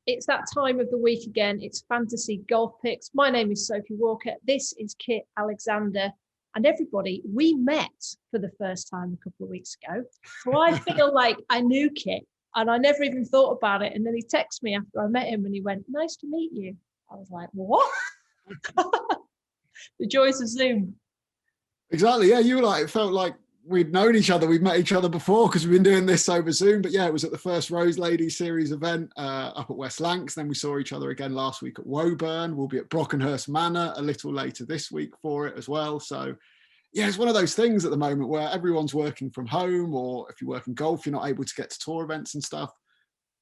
It's that time of the week again. It's fantasy golf picks. My name is Sophie Walker. This is Kit Alexander. And everybody, we met for the first time a couple of weeks ago. So I feel like I knew Kit and I never even thought about it. And then he texted me after I met him and he went, "Nice to meet you." I was like, what? The joys of Zoom. Exactly. Yeah, you were like, it felt like we'd known each other. We'd met each other before because we've been doing this over Zoom. But yeah, it was at the first Rose Ladies Series event up at West Lancs. Then we saw each other again last week at Woburn. We'll be at Brockenhurst Manor a little later this week for it as well. So yeah, it's one of those things at the moment where everyone's working from home, or if you work in golf, you're not able to get to tour events and stuff.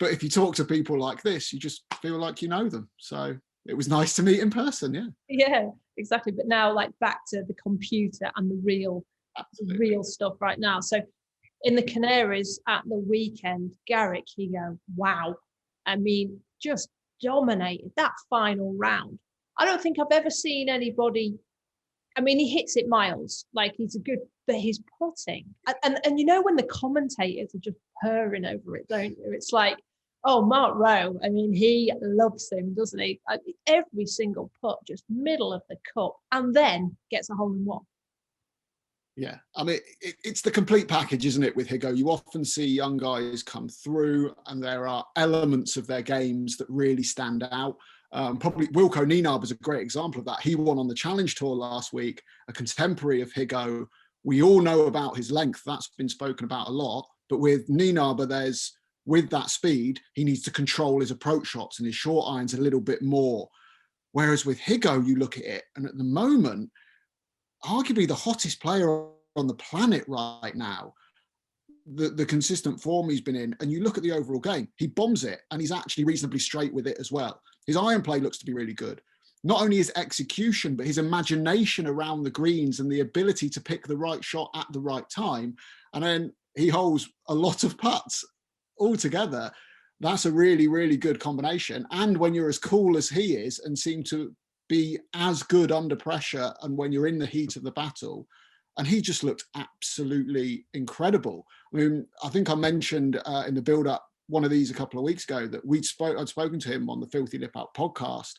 But if you talk to people like this, you just feel like you know them. So it was nice to meet in person. Yeah. Yeah, exactly. But now like back to the computer and the real stuff right now. So in the Canaries at the weekend, Garrick Higgo, wow. I mean, just dominated that final round. I don't think I've ever seen anybody. I mean, he hits it miles, like he's a good, but he's putting. And you know when the commentators are just purring over it, don't you? It's like, oh, Mark Rowe, I mean, he loves him, doesn't he? Every single putt, just middle of the cup, and then gets a hole in one. Yeah, I mean, it's the complete package, isn't it, with Higgo? You often see young guys come through and there are elements of their games that really stand out. Probably Wilco Nienaber is a great example of that. He won on the Challenge Tour last week, a contemporary of Higgo. We all know about his length. That's been spoken about a lot. But with Nienaber, with that speed, he needs to control his approach shots and his short irons a little bit more. Whereas with Higgo, you look at it, and at the moment, arguably the hottest player on the planet right now, the consistent form he's been in, and you look at the overall game, he bombs it, and he's actually reasonably straight with it as well. His iron play looks to be really good. Not only his execution, but his imagination around the greens and the ability to pick the right shot at the right time. And then he holds a lot of putts altogether. That's a really, really good combination. And when you're as cool as he is and seem to be as good under pressure and when you're in the heat of the battle, and he just looked absolutely incredible. I mean, I think I mentioned in the build-up one of these a couple of weeks ago that I'd spoken to him on the Filthy Lip Out podcast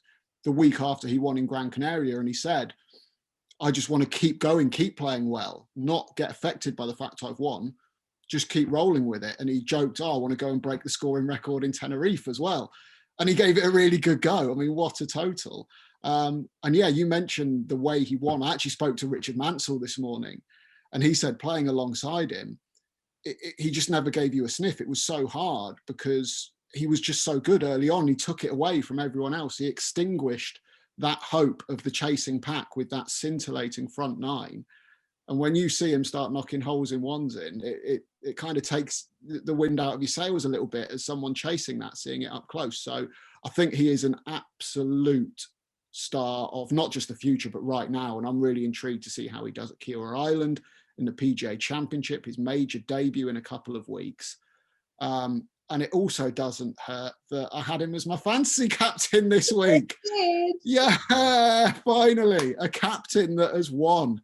the week after he won in Gran Canaria, and he said, "I just want to keep going, keep playing well, not get affected by the fact I've won, just keep rolling with it." And he joked, "Oh, I want to go and break the scoring record in Tenerife as well." And he gave it a really good go. I mean, what a total. And yeah, you mentioned the way he won. I actually spoke to Richard Mansell this morning, and he said playing alongside him, he just never gave you a sniff. It was so hard because he was just so good early on. He took it away from everyone else. He extinguished that hope of the chasing pack with that scintillating front nine. And when you see him start knocking holes in ones in, it kind of takes the wind out of your sails a little bit as someone chasing that, seeing it up close. So I think he is an absolute star of not just the future, but right now. And I'm really intrigued to see how he does at Kiora Island in the PGA Championship, his major debut in a couple of weeks. And it also doesn't hurt that I had him as my fantasy captain this week. Yeah, finally, a captain that has won.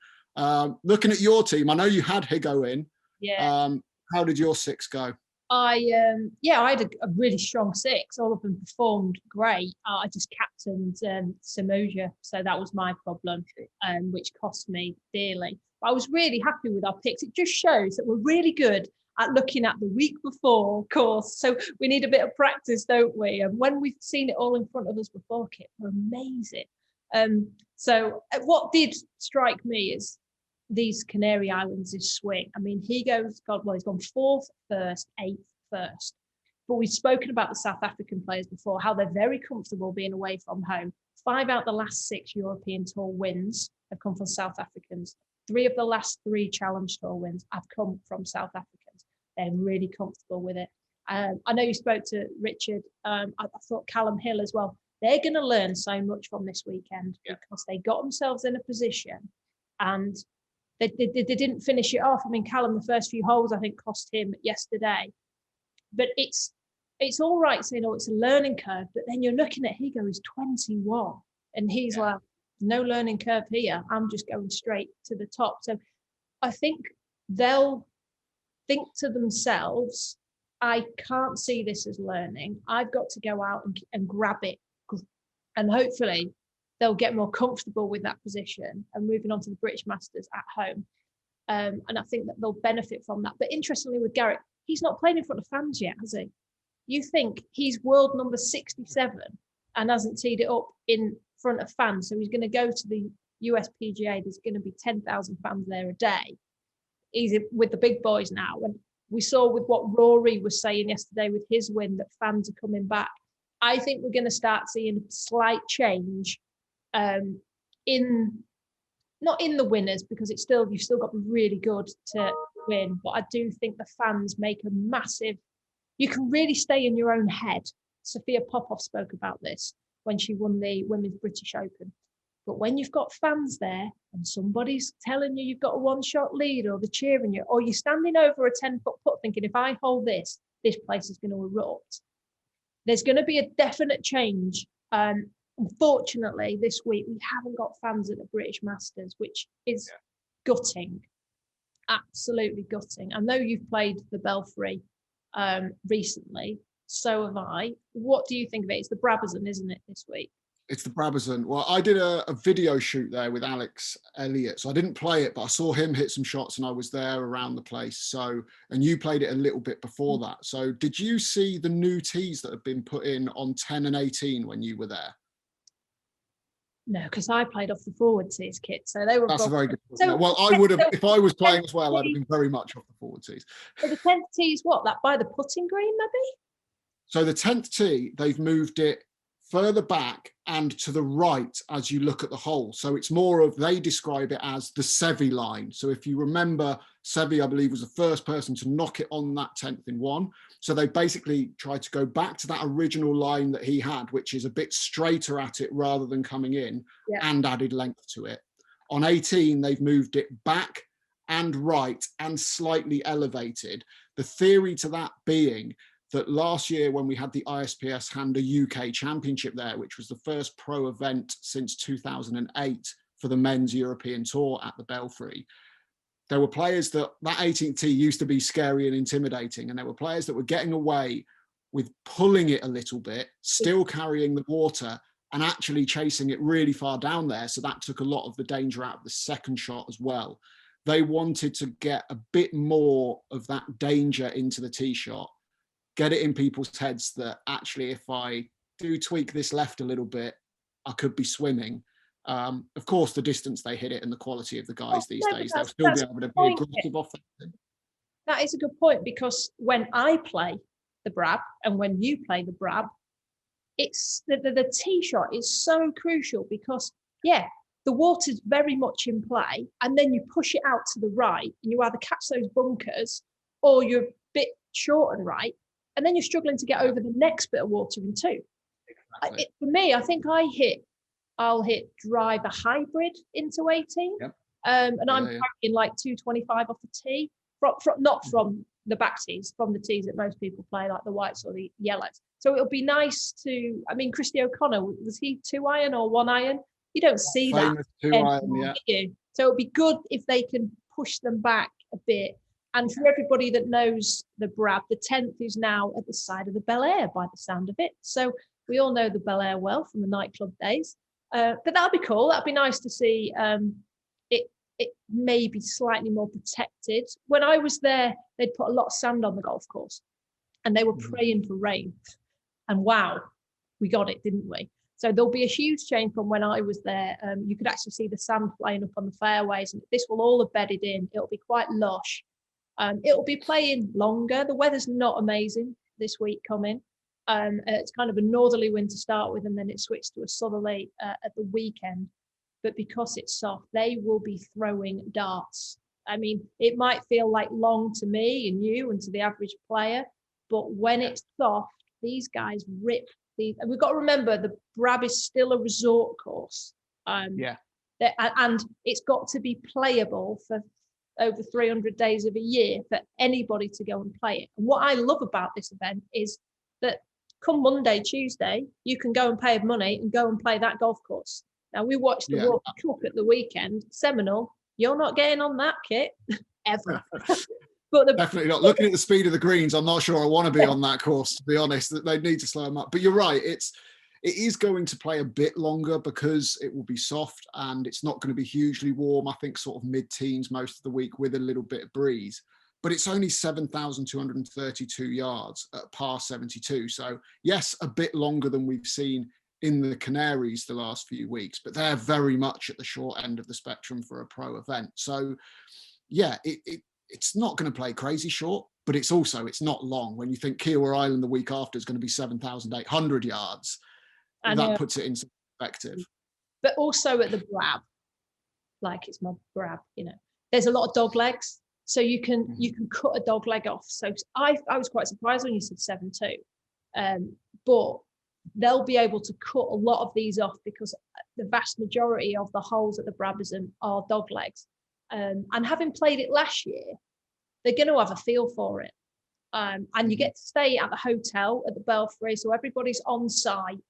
Looking at your team, I know you had Higgo in. Yeah. How did your six go? I had a really strong six. All of them performed great. I just captained Samoja, so that was my problem, which cost me dearly. But I was really happy with our picks. It just shows that we're really good at looking at the week before course. So we need a bit of practice, don't we? And when we've seen it all in front of us before, Kit, we're amazing. So what did strike me is these Canary Islands, this swing. I mean, he's gone fourth first, eighth first. But we've spoken about the South African players before, how they're very comfortable being away from home. 5 out of the last 6 European Tour wins have come from South Africans. 3 of the last 3 Challenge Tour wins have come from South Africans. They're really comfortable with it. I know you spoke to Richard. I thought Callum Hill as well. They're going to learn so much from this weekend because they got themselves in a position and they didn't finish it off. I mean, Callum, the first few holes, I think, cost him yesterday. But it's all right saying, oh, it's a learning curve. But then you're looking at Higgo, who's 21. And he's like, no learning curve here. I'm just going straight to the top. So I think they'll think to themselves, I can't see this as learning. I've got to go out and grab it. And hopefully they'll get more comfortable with that position and moving on to the British Masters at home. And I think that they'll benefit from that. But interestingly with Garrick, he's not played in front of fans yet, has he? You think he's world number 67 and hasn't teed it up in front of fans. So he's going to go to the USPGA. There's going to be 10,000 fans there a day. He's with the big boys now. And we saw with what Rory was saying yesterday with his win that fans are coming back. I think we're going to start seeing a slight change not in the winners, because you've still got to be really good to win. But I do think the fans make a massive, you can really stay in your own head. Sophia Popov spoke about this when she won the Women's British Open. But when you've got fans there and somebody's telling you you've got a one-shot lead, or they're cheering you, or you're standing over a 10-foot putt thinking, if I hold this place is going to erupt. There's going to be a definite change. Unfortunately, this week, we haven't got fans at the British Masters, which is gutting, absolutely gutting. I know you've played the Belfry recently, so have I. What do you think of it? It's the Brabazon, isn't it, this week? It's the Brabazon. Well, I did a video shoot there with Alex Elliott. So I didn't play it, but I saw him hit some shots and I was there around the place. So, and you played it a little bit before that. So did you see the new tees that have been put in on 10 and 18 when you were there? No, because I played off the forward tees, Kit. So they were. That's a very good point. So, well, I would have, if I was playing as well, I'd have been very much off the forward tees. So the 10th tee is what? That by the putting green, maybe? So the 10th tee, they've moved it further back and to the right as you look at the hole. So it's more of, they describe it as the Seve line. So if you remember, Seve, I believe, was the first person to knock it on that 10th in one. So they basically tried to go back to that original line that he had, which is a bit straighter at it rather than coming in, and added length to it. On 18, they've moved it back and right and slightly elevated. The theory to that being that last year when we had the ISPS Handa UK Championship there, which was the first pro event since 2008 for the men's European Tour at the Belfry, there were players that 18th tee used to be scary and intimidating, and there were players that were getting away with pulling it a little bit, still carrying the water and actually chasing it really far down there. So that took a lot of the danger out of the second shot as well. They wanted to get a bit more of that danger into the tee shot, get it in people's heads that actually, if I do tweak this left a little bit, I could be swimming. Of course, the distance they hit it and the quality of the guys these days, they'll still be able to be aggressive offensive. That is a good point, because when I play the Brab and when you play the Brab, it's the tee shot is so crucial, because, the water's very much in play, and then you push it out to the right and you either catch those bunkers or you're a bit short and right, and then you're struggling to get over the next bit of water in two. Exactly. For me, I think I'll hit drive a hybrid into 18. Yep. And I'm carrying like 225 off the tee, not from the back tees, from the tees that most people play, like the whites or the yellows. So it'll be nice to, I mean, Christy O'Connor, was he 2-iron or 1-iron? You don't see that anymore, do you? So it'll be good if they can push them back a bit. And for everybody that knows the Brab, the 10th is now at the side of the Bel Air by the sound of it. So we all know the Bel Air well from the nightclub days. But that'll be cool. That'd be nice to see it maybe slightly more protected. When I was there, they'd put a lot of sand on the golf course and they were praying for rain. And wow, we got it, didn't we? So there'll be a huge change from when I was there. You could actually see the sand flying up on the fairways, and this will all have bedded in. It'll be quite lush. It'll be playing longer. The weather's not amazing this week coming. It's kind of a northerly wind to start with, and then it switched to a southerly at the weekend. But because it's soft, they will be throwing darts. I mean, it might feel like long to me and you and to the average player, but when it's soft, these guys rip these. And we've got to remember the Brab is still a resort course. And it's got to be playable for over 300 days of a year for anybody to go and play it. And what I love about this event is that come Monday, Tuesday, you can go and pay money and go and play that golf course. Now, we watched the World Cup at the weekend. Seminole, you're not getting on that, Kit, ever. But definitely not. Looking at the speed of the greens, I'm not sure I want to be on that course, to be honest. They need to slow them up. But you're right, it is going to play a bit longer because it will be soft and it's not going to be hugely warm. I think sort of mid-teens most of the week with a little bit of breeze. But it's only 7,232 yards at par 72. So yes, a bit longer than we've seen in the Canaries the last few weeks, but they're very much at the short end of the spectrum for a pro event. So yeah, it's not going to play crazy short, but it's not long. When you think Kiawah Island the week after is going to be 7,800 yards, that puts it into perspective. But also at the Brab, like it's my Brab, there's a lot of dog legs. So you can cut a dog leg off. So I was quite surprised when you said 7.2, but they'll be able to cut a lot of these off because the vast majority of the holes at the Brabazon are dog legs. And having played it last year, they're going to have a feel for it. And you get to stay at the hotel at the Belfry, so everybody's on site,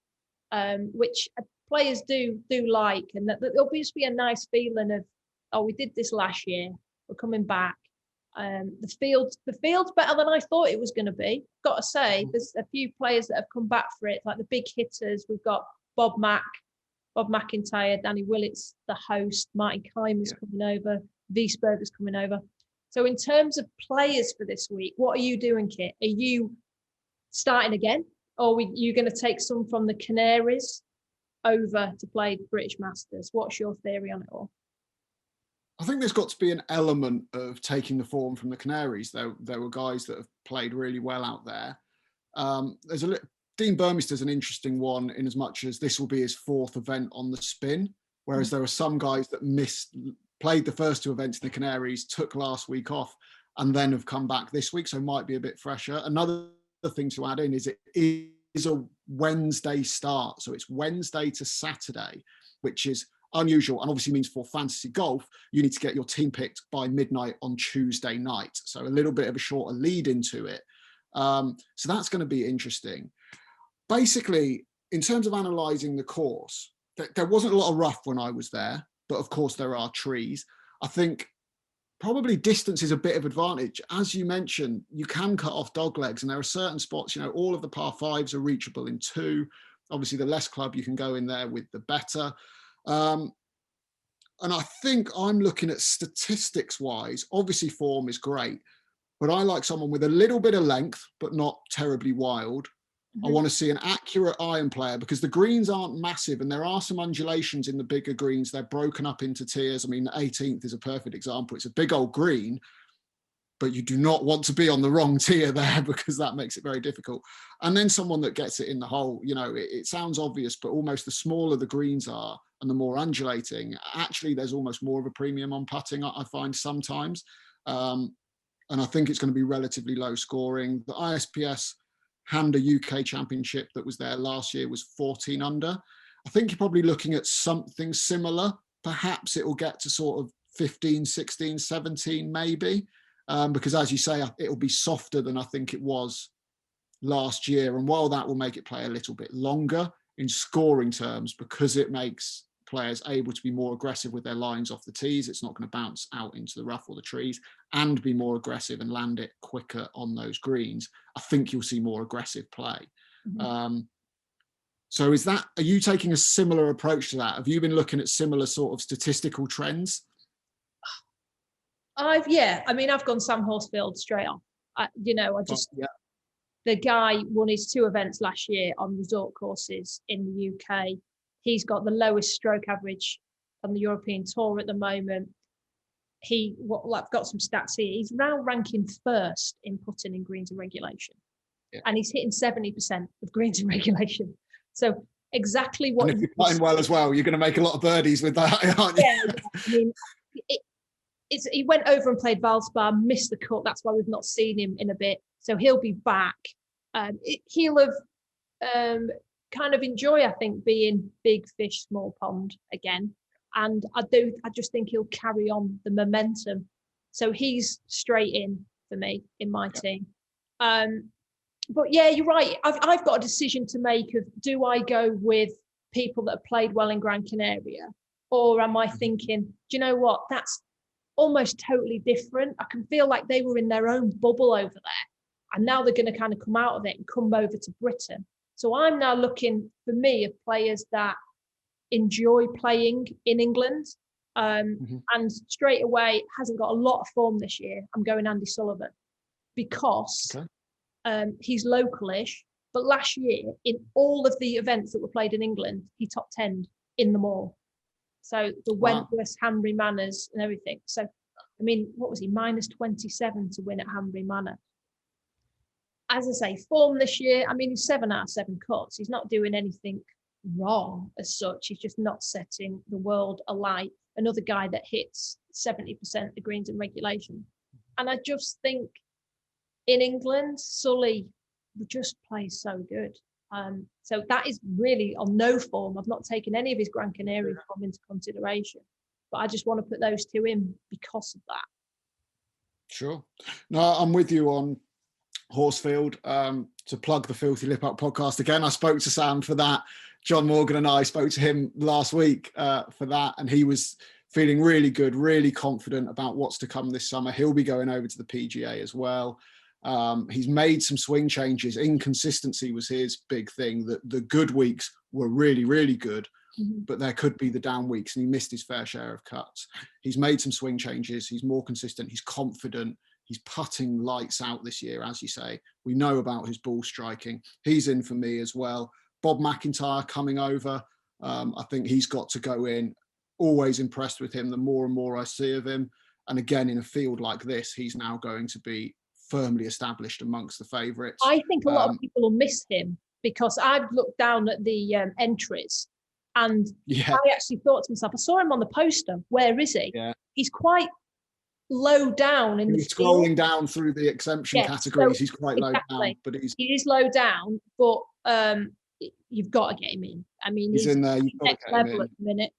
which players do like, and there'll just be a nice feeling of, oh, we did this last year, we're coming back. The field's better than I thought it was going to be. Got to say, there's a few players that have come back for it, like the big hitters. We've got Bob McIntyre, Danny Willits, the host, Martin Keimer's coming over, Wiesberger's coming over. So in terms of players for this week, what are you doing, Kit? Are you starting again? Or are you going to take some from the Canaries over to play the British Masters? What's your theory on it all? I think there's got to be an element of taking the form from the Canaries. There were guys that have played really well out there. Dean Burmester's an interesting one in as much as this will be his fourth event on the spin, whereas there are some guys that played the first two events in the Canaries, took last week off, and then have come back this week, so might be a bit fresher. Another thing to add in is it is a Wednesday start, so it's Wednesday to Saturday, which is unusual and obviously means for fantasy golf, you need to get your team picked by midnight on Tuesday night. So a little bit of a shorter lead into it. So that's going to be interesting. Basically, in terms of analysing the course, there wasn't a lot of rough when I was there, but of course there are trees. I think probably distance is a bit of advantage. As you mentioned, you can cut off dog legs and there are certain spots, all of the par fives are reachable in 2. Obviously, the less club you can go in there with, the better. And I think I'm looking at statistics wise, obviously form is great, but I like someone with a little bit of length, but not terribly wild. I want to see an accurate iron player because the greens aren't massive and there are some undulations in the bigger greens. They're broken up into tiers. I mean, the 18th is a perfect example. It's a big old green, but you do not want to be on the wrong tier there because that makes it very difficult. And then someone that gets it in the hole, it sounds obvious, but almost the smaller the greens are and the more undulating, actually there's almost more of a premium on putting, I find sometimes. And I think it's going to be relatively low scoring. The ISPS Handa UK Championship that was there last year was 14 under. I think you're probably looking at something similar. Perhaps it will get to sort of 15, 16, 17 maybe. Because as you say, it'll be softer than I think it was last year. And while that will make it play a little bit longer in scoring terms, because it makes players able to be more aggressive with their lines off the tees, it's not going to bounce out into the rough or the trees, and be more aggressive and land it quicker on those greens, I think you'll see more aggressive play. So are you taking a similar approach to that? Have you been looking at similar sort of statistical trends? I've gone Sam Horsfield straight on. The guy won his 2 events last year on resort courses in the UK. He's got the lowest stroke average on the European Tour at the moment. I've got some stats here. He's now ranking first in putting in greens and regulation. Yeah. And he's hitting 70% of greens and regulation. So exactly what... And if you're putting well as well, you're going to make a lot of birdies with that, aren't you? Yeah. I mean, he went over and played Valspar, missed the cut. That's why we've not seen him in a bit. So he'll be back. He'll have kind of enjoy, I think, being big fish, small pond again. And I just think he'll carry on the momentum. So he's straight in for me in my team. But yeah, you're right. I've got a decision to make of, do I go with people that have played well in Gran Canaria? Or am I thinking, do you know what? almost totally different. I can feel like they were in their own bubble over there, and now they're going to kind of come out of it and come over to Britain. So I'm now looking, for me, of players that enjoy playing in England. And straight away, hasn't got a lot of form this year. I'm going Andy Sullivan because he's localish. But last year, in all of the events that were played in England, he top 10'd in them all. So the Wentworth, Hanbury Manors and everything. So, I mean, what was he? -27 to win at Hanbury Manor. As I say, form this year, I mean, he's 7 out of 7 cuts. He's not doing anything wrong as such. He's just not setting the world alight. Another guy that hits 70% of the greens in regulation. And I just think in England, Sully just plays so good. So that is really on no form. I've not taken any of his Gran Canaria form into consideration, but I just want to put those two in because of that. Sure. No, I'm with you on Horsfield. To plug the Filthy Lip Up podcast again, I spoke to Sam for that. John Morgan and I spoke to him last week for that, and he was feeling really good, really confident about what's to come this summer. He'll be going over to the PGA as well. He's made some swing changes. Inconsistency was his big thing. That the good weeks were really, really good, but there could be the down weeks, and he missed his fair share of cuts. He's made some swing changes. He's more consistent. He's confident. He's putting lights out this year, as you say. We know about his ball striking. He's in for me as well. Bob McIntyre coming over. I think he's got to go in. Always impressed with him the more and more I see of him. And again, in a field like this, he's now going to be firmly established amongst the favourites. I think a lot of people will miss him because I've looked down at the entries and I actually thought to myself, I saw him on the poster. Where is he? Yeah. He's quite low down in he's the scrolling down through the exemption categories. So he's quite low down, but he is low down, but you've got to get him in. I mean, he's in there. You've got next to get him level in. At the minute.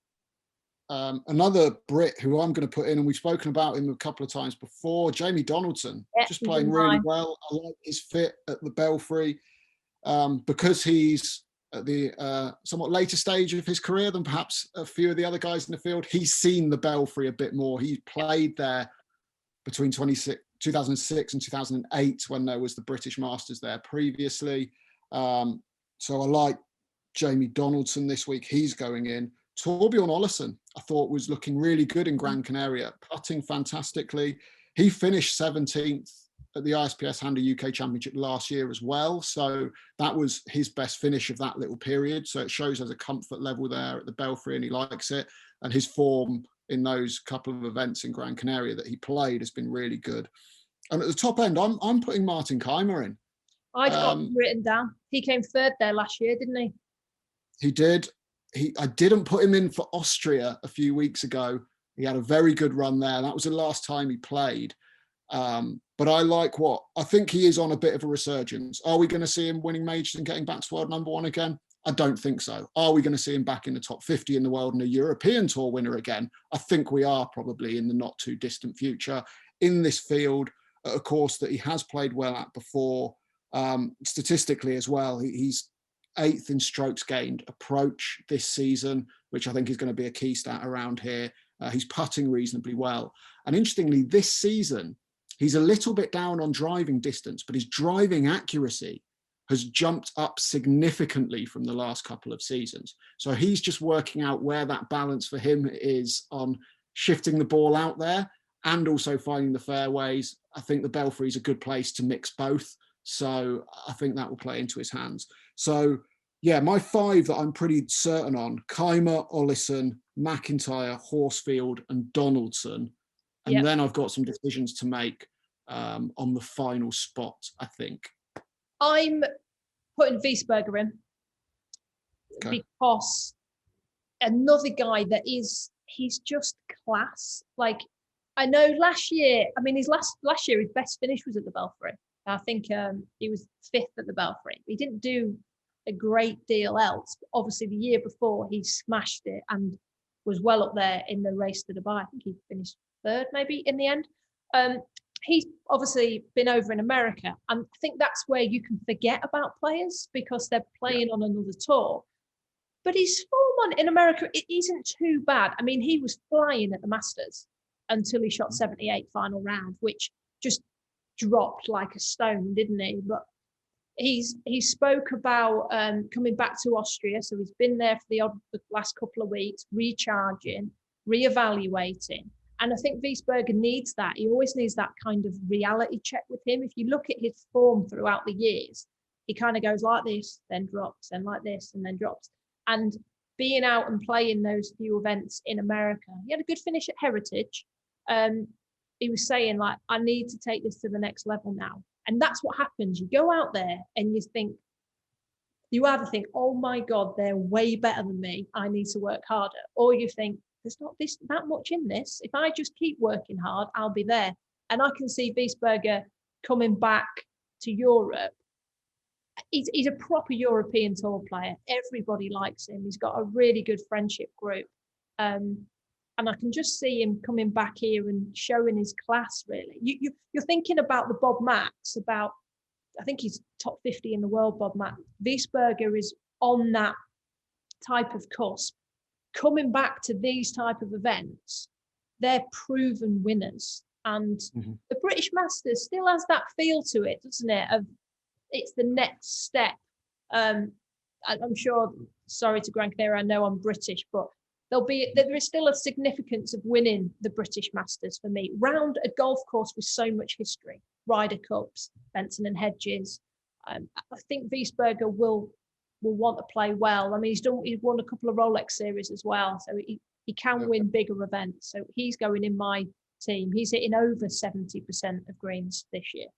Another Brit who I'm going to put in, and we've spoken about him a couple of times before, Jamie Donaldson, just playing really well. I like his fit at the Belfry because he's at the somewhat later stage of his career than perhaps a few of the other guys in the field. He's seen the Belfry a bit more. He played there between 2006 and 2008 when there was the British Masters there previously. So I like Jamie Donaldson this week. He's going in. Torbjorn Olesen, I thought, was looking really good in Gran Canaria, putting fantastically. He finished 17th at the ISPS Handler UK Championship last year as well. So that was his best finish of that little period. So it shows there's a comfort level there at the Belfry and he likes it. And his form in those couple of events in Gran Canaria that he played has been really good. And at the top end, I'm putting Martin Keimer in. I've got him written down. He came third there last year, didn't he? He did. I didn't put him in for Austria a few weeks ago. He had a very good run there. That was the last time he played. But I like I think he is on a bit of a resurgence. Are we going to see him winning majors and getting back to world number one again? I don't think so. Are we going to see him back in the top 50 in the world and a European Tour winner again? I think we are probably in the not too distant future in this field, at a course that he has played well at before. Statistically as well, he's 8th in strokes gained approach this season, which I think is going to be a key stat around here. He's putting reasonably well. And interestingly, this season, he's a little bit down on driving distance, but his driving accuracy has jumped up significantly from the last couple of seasons. So he's just working out where that balance for him is on shifting the ball out there and also finding the fairways. I think the Belfry is a good place to mix both. So I think that will play into his hands. So yeah, my 5 that I'm pretty certain on: Keimer, Olesen, McIntyre, Horsfield and Donaldson. And then I've got some decisions to make on the final spot, I think. I'm putting Wiesberger in because another guy that he's just class. Like, I know last year, I mean, his last year, his best finish was at the Belfry. I think he was 5th at the Belfry. He didn't do a great deal else. But obviously, the year before, he smashed it and was well up there in the race to Dubai. I think he finished 3rd, maybe, in the end. He's obviously been over in America. And I think that's where you can forget about players because they're playing on another tour. But his form in America, it isn't too bad. I mean, he was flying at the Masters. until he shot 78 final round, which just dropped like a stone, didn't he? But he spoke about coming back to Austria, so he's been there for the last couple of weeks, recharging, reevaluating. And I think Wiesberger needs that. He always needs that kind of reality check with him. If you look at his form throughout the years, he kind of goes like this, then drops, then like this, and then drops. And being out and playing those few events in America, he had a good finish at Heritage. He was saying, like, I need to take this to the next level now. And that's what happens. You go out there and you either think, oh my God, they're way better than me, I need to work harder. Or you think, there's not that much in this. If I just keep working hard, I'll be there. And I can see Wiesberger coming back to Europe. He's a proper European tour player. Everybody likes him. He's got a really good friendship group. And I can just see him coming back here and showing his class, really. You're thinking about the Bob Max, I think he's top 50 in the world, Bob Max. Wiesberger is on that type of cusp. Coming back to these type of events, they're proven winners. And the British Masters still has that feel to it, doesn't it? It's the next step. I'm sure, sorry to Gran Canaria, I know I'm British, but there is still a significance of winning the British Masters for me. Round a golf course with so much history, Ryder Cups, Benson and Hedges. I think Wiesberger will want to play well. I mean, he's won a couple of Rolex series as well, so he can win bigger events. So he's going in my team. He's hitting over 70% of greens this year.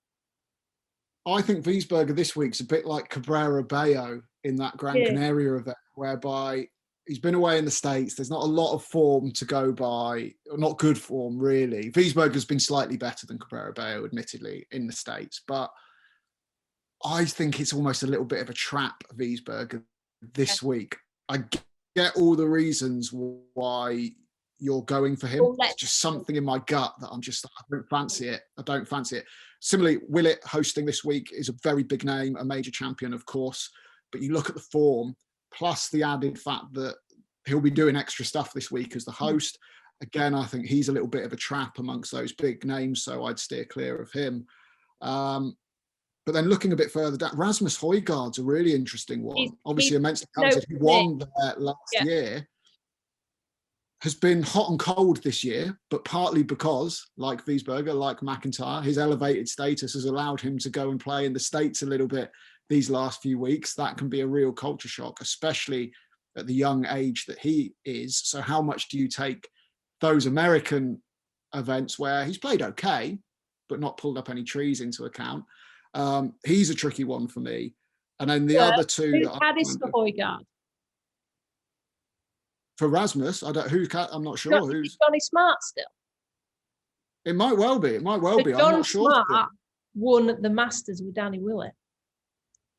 I think Wiesberger this week's a bit like Cabrera Bello in that Gran Canaria event, whereby he's been away in the States. There's not a lot of form to go by, or not good form, really. Wiesberger's been slightly better than Cabrera Bello, admittedly, in the States. But I think it's almost a little bit of a trap, Wiesberger, this week. I get all the reasons why you're going for him. It's just something in my gut that I don't fancy it. I don't fancy it. Similarly, Willett hosting this week is a very big name, a major champion, of course. But you look at the form, plus the added fact that he'll be doing extra stuff this week as the host. Again, I think he's a little bit of a trap amongst those big names, so I'd steer clear of him. But then looking a bit further down, Rasmus Højgaard's a really interesting one. Obviously, immensely talented. He won there last year. Has been hot and cold this year, but partly because, like Wiesberger, like McIntyre, his elevated status has allowed him to go and play in the States a little bit these last few weeks. That can be a real culture shock, especially at the young age that he is. So how much do you take those American events where he's played okay, but not pulled up any trees into account? He's a tricky one for me. And then the other two... Who's Caddis for Højgaard? For Rasmus, I'm not sure. Who's Johnny Smart still? It might well be. I'm not sure. Smart won the Masters with Danny Willett.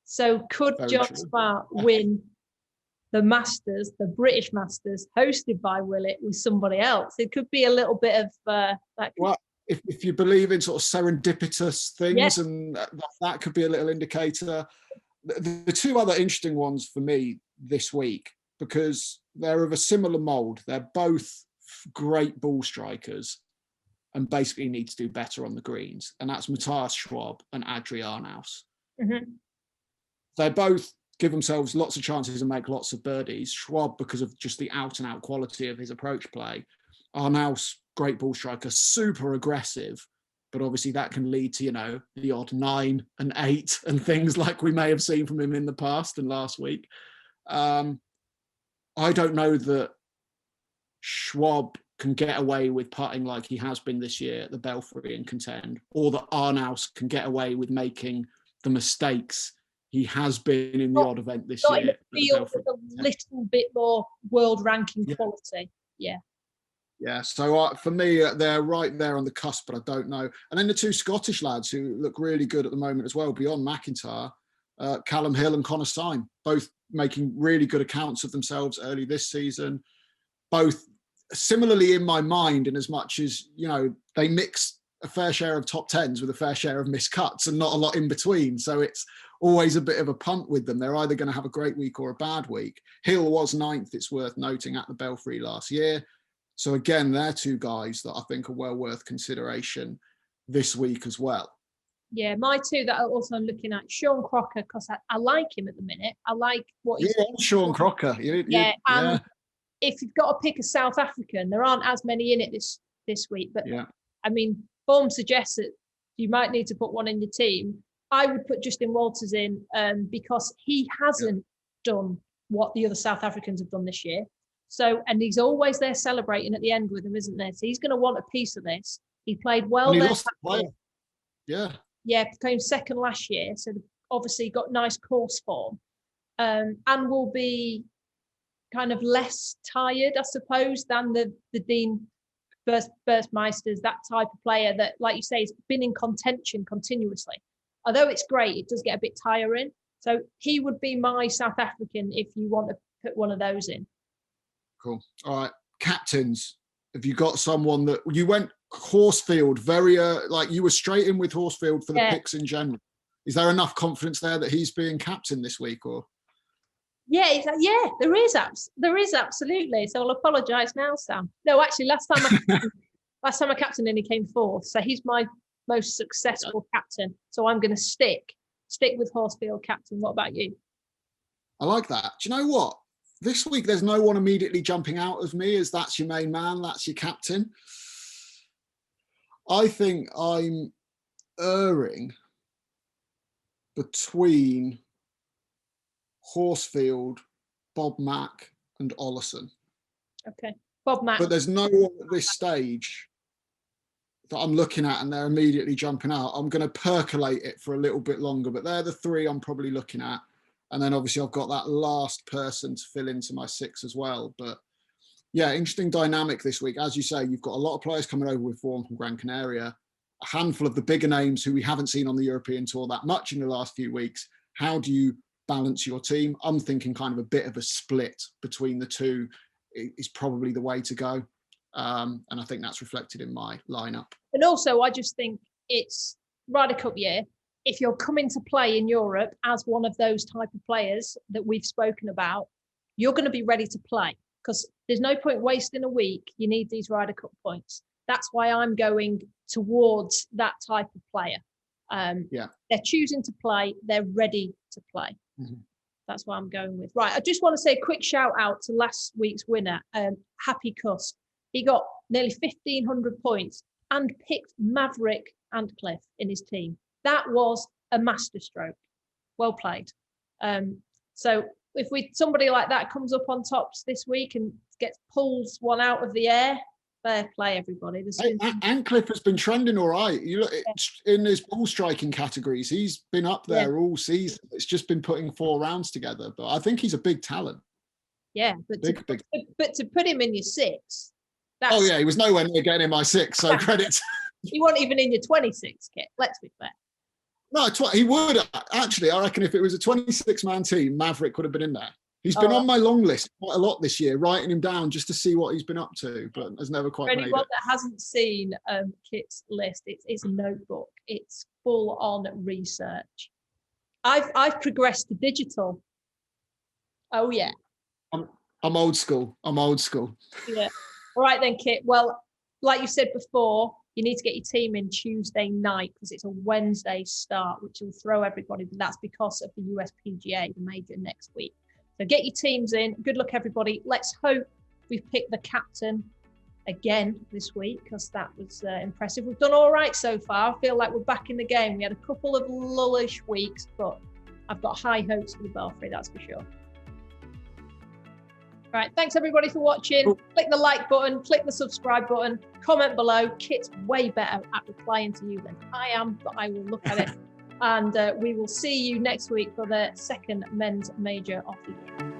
So could John Smart win the Masters, the British Masters, hosted by Willett with somebody else? It could be a little bit of that. Well, if you believe in sort of serendipitous things, and that could be a little indicator. The two other interesting ones for me this week, because they're of a similar mould. They're both great ball strikers and basically need to do better on the greens. And that's Matthias Schwab and Adri Arnaus. They both give themselves lots of chances and make lots of birdies. Schwab, because of just the out-and-out quality of his approach play. Arnaus, great ball striker, super aggressive. But obviously that can lead to, the odd 9 and 8 and things like we may have seen from him in the past and last week. I don't know that Schwab can get away with putting like he has been this year at the Belfry and contend, or that Arnaus can get away with making the mistakes he has been in the odd event this year. With a little bit more world ranking quality. Yeah, so for me, they're right there on the cusp, but I don't know. And then the two Scottish lads who look really good at the moment as well, beyond McIntyre, Callum Hill and Connor Syme, both making really good accounts of themselves early this season. Both similarly in my mind, in as much as, they mix a fair share of top tens with a fair share of missed cuts and not a lot in between. So it's always a bit of a punt with them. They're either going to have a great week or a bad week. Hill was 9th, it's worth noting, at the Belfry last year. So again, they're two guys that I think are well worth consideration this week as well. Yeah, my two that are also I'm looking at, Sean Crocker, because I like him at the minute. I like what he's doing. Sean Crocker. And if you've got to pick a South African, there aren't as many in it this week. But I mean, form suggests that you might need to put one in your team. I would put Justin Walters in because he hasn't done what the other South Africans have done this year. So, and he's always there celebrating at the end with them, isn't there? So he's going to want a piece of this. He played well there. Yeah, came second last year. So obviously got nice course form and will be kind of less tired, I suppose, than the Dean Burstmeisters, that type of player that, like you say, has been in contention continuously. Although it's great, it does get a bit tiring. So he would be my South African if you want to put one of those in. Cool. All right. Captains. Have you got someone that you went Horsfield very like you were straight in with Horsfield for the picks in general? Is there enough confidence there that he's being captain this week, or? Yeah, there is absolutely. So I'll apologise now, Sam. No, actually, last time I captained and he came fourth, so he's my most successful captain. So I'm going to stick with Horsfield captain. What about you? I like that. Do you know what? This week, there's no one immediately jumping out of me as that's your main man, that's your captain. I think I'm erring between Horsfield, Bob Mack, and Ollison. Okay, Bob Mack. But there's no one at this stage that I'm looking at and they're immediately jumping out. I'm going to percolate it for a little bit longer, but they're the three I'm probably looking at. And then obviously I've got that last person to fill into my six as well. But yeah, interesting dynamic this week. As you say, you've got a lot of players coming over with form from Gran Canaria, a handful of the bigger names who we haven't seen on the European Tour that much in the last few weeks. How do you balance your team? I'm thinking kind of a bit of a split between the two is probably the way to go. And I think that's reflected in my lineup. And also, I just think it's Ryder Cup year. If you're coming to play in Europe as one of those type of players that we've spoken about, you're going to be ready to play because there's no point wasting a week. You need these Ryder Cup points. That's why I'm going towards that type of player. They're choosing to play. They're ready to play. Mm-hmm. That's what I'm going with. Right. I just want to say a quick shout out to last week's winner, Happy Cusp. He got nearly 1,500 points and picked Maverick Antcliffe in his team. That was a masterstroke. Well played. So if somebody like that comes up on tops this week and pulls one out of the air, fair play, everybody. Antcliffe has been trending all right. You look in his ball striking categories, he's been up there all season. It's just been putting 4 rounds together. But I think he's a big talent. Yeah, but to put him in your 6. He was nowhere near getting in my 6. So credit. He wasn't even in your 26 kit. Let's be fair. No, he would actually. I reckon if it was a 26-man team, Maverick would have been in there. He's been on my long list quite a lot this year, writing him down just to see what he's been up to, but has never quite made it. For anyone that hasn't seen Kit's list, it's a notebook. It's full on research. I've progressed to digital. Oh yeah. I'm old school. Yeah. All right then, Kit. Well, like you said before, you need to get your team in Tuesday night because it's a Wednesday start, which will throw everybody. But that's because of the USPGA, the major next week. So get your teams in. Good luck, everybody. Let's hope we've picked the captain again this week because that was impressive. We've done all right so far. I feel like we're back in the game. We had a couple of lullish weeks, but I've got high hopes for the Belfry, that's for sure. All right, thanks everybody for watching. Cool. Click the like button, click the subscribe button, comment below. Kit's way better at replying to you than I am, but I will look at it. And we will see you next week for the second men's major of the year.